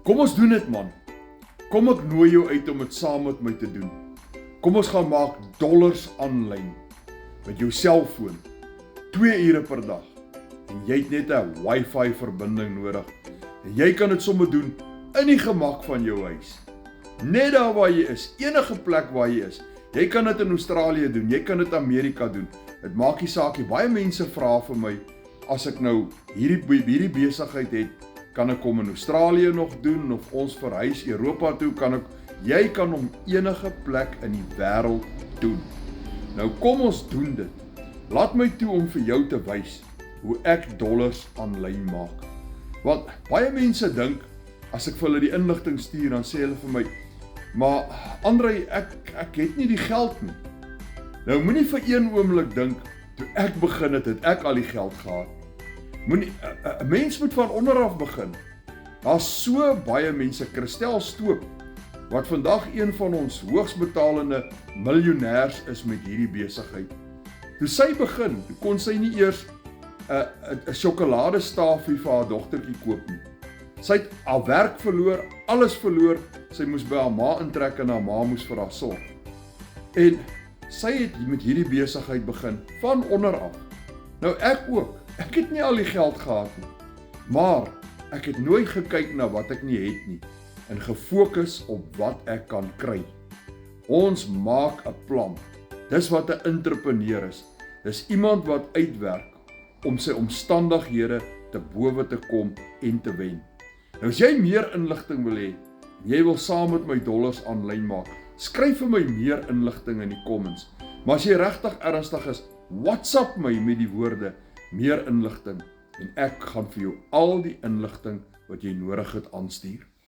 Kom ons doen dit man. Kom ek nooi jou uit om dit saam met my te doen. Kom ons gaan maak dollars aanlyn met jou selfoon 2 ure per dag. En jy het net 'n wifi verbinding nodig. En jy kan dit sommer doen in die gemak van jou huis. Net daar waar jy is, enige plek waar jy is. Jy kan dit in Australië doen, jy kan dit in Amerika doen. Dit maak nie saak nie. Baie mense vra vir my, as ek nou hierdie besigheid het, kan ek hom in Australië nog doen, of ons verhuis Europa toe, jy kan hom enige plek in die wêreld doen. Nou kom ons doen dit. Laat my toe om vir jou te wys hoe ek dollars aanlyn maak. Want baie mense dink, as ek vir hulle die inligting stuur, dan sê hulle vir my, maar André, ek het nie die geld nie. Nou moenie vir een oomblik dink, toe ek begin het ek al die geld gehad. Moenie, 'n mens moet van onder af begin. Daar's so baie mense, Christel Stoop, wat vandag een van ons hoogsbetalende miljonêers is met hierdie besigheid. Toe sy begin, toe kon sy nie eers 'n sjokoladestafie vir haar dogtertjie koop nie. Sy het haar werk verloor, alles verloor, sy moes by haar ma intrek en haar ma moes vir haar sorg. En sy het met hierdie besigheid begin, van onder af. Nou ek ook, ek het nie al die geld gehad nie, maar ek het nooit gekyk na wat ek nie het nie, en gefokus op wat ek kan kry. Ons maak 'n plan, dis wat 'n entrepreneur is, dis iemand wat uitwerk, om sy omstandighede te bowe te kom en te wen. Nou as jy meer inligting wil hê, jy wil saam met my dollars aanlyn maak, skryf vir my meer inligting in die comments. Maar as jy regtig ernstig is, WhatsApp my met die woorde meer inligting en ek gaan vir jou al die inligting wat jy nodig het aanstuur.